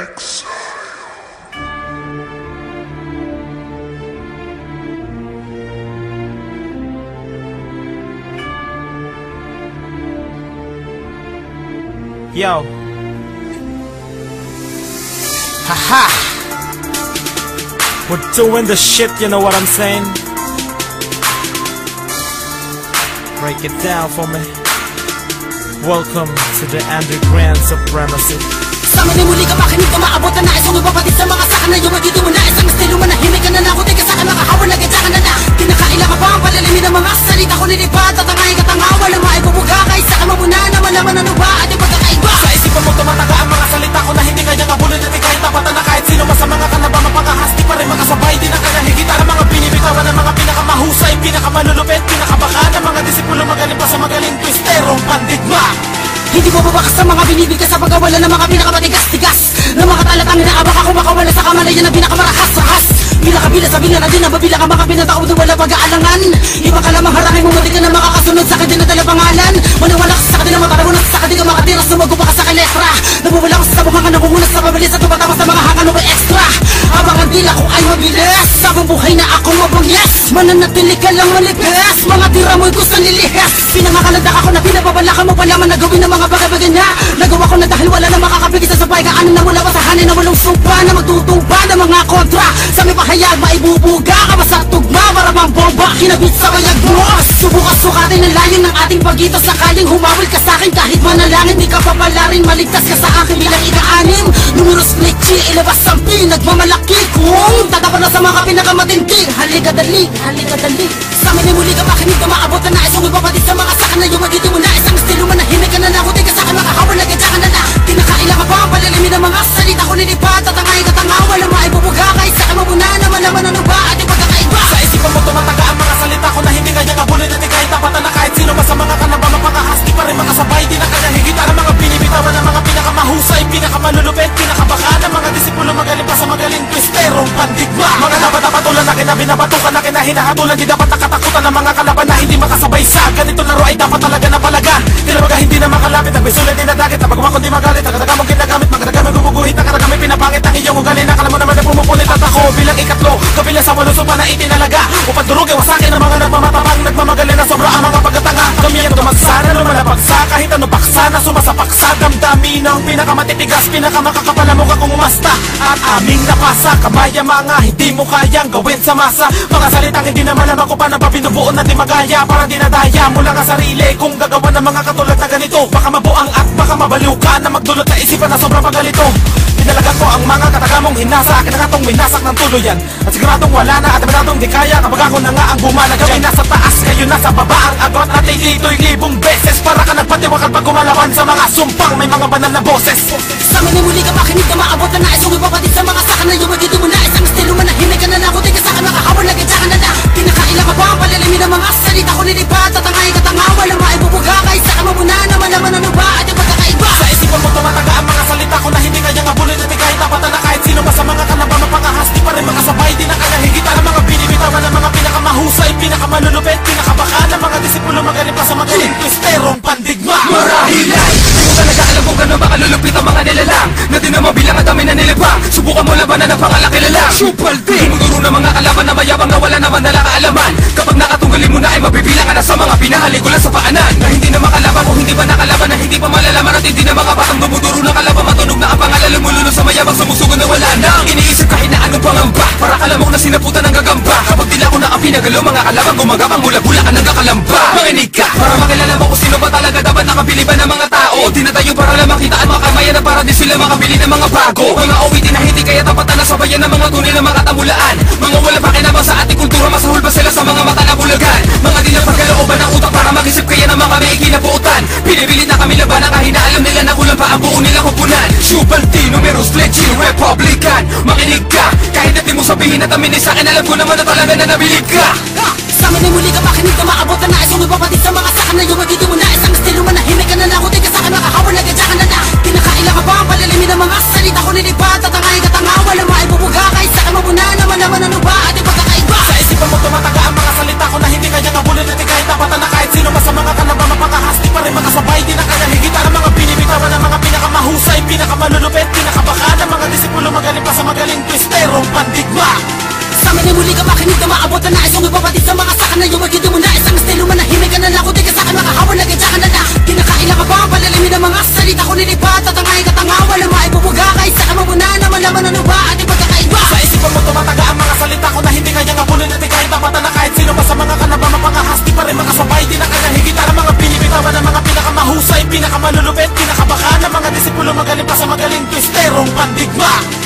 Exile. Yo. Haha. We're doing the shit, you know what I'm saying? Break it down for me. Welcome to the underground supremacy. Sa amin ay muli ka makinig ka maabot na nais Kung ipapatid sa mga saka na yung magiging mo nais Ang estilo manahimik ka na lang Kung di ka sa akin makahawal na gadya ka na lang Kinakailan ka ba ang palalimin ng mga salita ko nilipad Tatangayin ka tanga walang maibubuga Kahit sa akin mamuna na malaman ano ba at yung pagkakaiba Sa isipan mo tumataga ang mga salita ko Na hindi kanya kabulin at kahit tapatan na kahit sino Mas sa mga ka na ba mapangahas Di pa rin makasabay Di na kanya higit ang mga binibitawan ng mga pinakamahusay Pinakamalulupit, pinakabaka ng mga disipulo Magaling pa sa magaling twisterong pandigma. Hindi mo babakas sa mga binibigkas sa pagkawala ng mga pinakamatigas-tigas ng mga talatang inaabak ako makawala sa kamalayan na pinakamarahas-rahas Bilakabila sa bila na din ang babila ka mga pinataob na wala pag-aalangan Iba ka lamang harangin mo mati ka na makakasunod sa akin din na dala pangalan Maniwala ka sa akin na matarabunan sa akin di ka makatira Sumago pa ka sa akin letra Nabuwala ko sa sabungan ka nangungunas sa pabilis At tumatama sa mga hangan mo extra Habang ang dila ko ay mabilis Sabang buhay na ako mabangis Mananatili ka lang malipis Mga tira mo'y gusto nilihis Pinangakalagdak ako na pinababalaka mo palaman na gawin ng mga bagay-bagay na Nagawa ko na dahil wala na makakapigil sa sabay Kaanin na mula pa sa hanin na walong supa Na magtutumba ng mga kontra Sa may pahayag maibubuga ka ba sa tugma Para mang bomba kinabit sa bayag mo Subukan sukatin ang layo ng ating pagito Sakaling humawil ka sa'kin kahit manalangin Di ka papalarin maligtas ka sa akin bilang ika-anim Numero split G ilabas ang pinagmamalaki Kung tatapan na sa mga pinakamatinding Halika dali, halika dali Sa amin ay muli ka makinig ka maabot na nais Kung ipapatid sa mga saka na yung magiging mo nais Ang estilo manahimik ka na lang Kung di ka sa'kin makahawal na gadya ka na lang Kinakailan ka ba ang palalimin ng mga salita ko nilipad Tatangayin ka tanga walang maibubuga Kahit sa'kin mamuna na malaman ano ba at yung pagkakaiba Sa isipan mo tumataga ang mga salita ko Na hindi kanya kabulin at kahit tapatan na kahit sino Mas sa mga ka na ba mapangahas Di pa rin makasabay Di na kanya higit ang mga binibitawan ng mga pinakamahusay Pinakamalulupit, pinakabaka ng mga disipulo Magaling pa sa magaling twisterong pandigma Mga dapat-dapatulan na kinabinabatukan na kinahinahatulan Di dapat nakatakutan ng mga kalaban na hindi makasabay sa ganito laro ay dapat talaga na palagan Tinabaga hindi na makalapit Nagbisulit din na dagit Napag umakon di magalit Nakadaga mong ginagamit Magdagamit guguguhit Nakadagamit pinapangit Ang iyong ugali Nakala mo naman na pumupulit At ako bilang ikatlo Kabilang sa waluso pa na itinalaga Upang durugin wasakin ang mga nagmamatapang Nagmamagaling na sobra ang mga pagkatanga Kami ang tumagsana Lumalapag sa kahit ano paksa Na sumasapak sa damdami ng pinakamatitigas Pinakamakakapala mo ka kung umasta At aming napasa Kamaya mga hindi mo kayang gawin sa masa Mga salitang hindi naman naman ko pa na pabinubuo na di magaya Parang dinadaya mula ka sarili Kung gagawa ng mga katulad na ganito Baka mabuang at baka mabaliw ka Na magdulot na isipan na sobrang pagalito Pinalagan ko ang mga katagamong hinasa Akin na nga tong minasak ng tuluyan At siguradong wala na at aminadong di kaya Kapag ako na nga ang bumala Kami nasa taas, kayo nasa baba Ang agot natin dito'y libong beses Para ka nagpatiwakal pag kumalawan sa mga sumpang May mga banal na boses Sa amin ay muli ka makinig ka maabot na nais Kung ipapatid sa mga saka na yung magiging mo nais Ang estilo manahimik ka na lang Kung di ka sa'kin makahawal na gadya ka na lang Kinakailan ka ba ang palalimin ng mga salita ko nilipad Tatangayin ka tanga walang maibubuga Kahit sa'kin mamuna na malaman ano ba at yung pagkakaiba Sa isipan mo tumataga ang mga salita ko Na hindi kanya ngabulin at kahit tapatan na kahit sino Mas sa mga ka na ba mapangahas Di pa rin makasabay Di na kanya higit ang mga binibitawan ng mga pinakamahusay Pinakamalulupit, pinakabaka ng mga disipulo Magaling pa sa magaling twisterong pandigma Marahil ay di mo talaga alam kung gano'n ba kalulupit ang mga nilalang Na di na mabilang at dami na nilibang Subukan mo labanan ang pangalakilalang Supaldi Dumuduro ng mga kalaban na mayabang Na wala naman dala kaalaman Kapag nakatunggalin mo na ay mabibilang ka na sa mga pinahalikulan sa paanan Na hindi na makalaban o hindi ba nakalaban Na hindi pa malalaman at hindi na mga batang dumuduro ng kalaban Matunog na ang pangalan lumulunod sa mayabang Sumusugon na wala na ang iniisip kahit na anong pangamba Para kalamang na sinaputan ng gagamba Kapag dila ko na ang pinagalo mga kalaban Gumagapang mula-bula ka ng kakalamba Makinig ka para makilala mo kung sino ba talaga dapat nakabili ba ng mga tao Di na tayo para lang makita at makamayan na para di sila makabili ng mga bago Mga awitin na hindi kaya tapat na sabayan ng mga tunay na mga katamulaan Mga wala pakinabang sa ating kultura Masahol ba sila sa mga mata na bulagan Mga di na pagkalooban ng utak para mag-isip kaya ng mga may ikinabuutan Pinipilit na kami labanan kahit na alam nila na kulang pa ang buo nila kupunan Subalti, numeros, legit, Republican Makinig ka, kahit na di mo sabihin at aminin sa akin Alam ko naman na talaga na nabilig ka Sa amin ay muli ka makinig ka maabot na nais Kung ipapatid sa mga saka na yung magiging mo nais Ang estilo manahimik ka na lang Kung di ka sa'kin makahawal na gadya ka na lang Kinakailan ka ba ang palalimin ng mga salita ko nilipad Tatangayin ka tanga walang maibubuga Kahit sa'kin mamuna na malaman ano ba at yung pagkakaiba Sa isipan mo tumataga ang mga salita ko Na hindi kanya ngabulin at kahit tapatan na kahit sino Mas sa mga ka na ba mapangahas Di pa rin makasabay Di na kanya higit ang mga binibitawan ng mga pinakamahusay Pinakamalulupit, pinakabaka ng mga disipulo pandigma.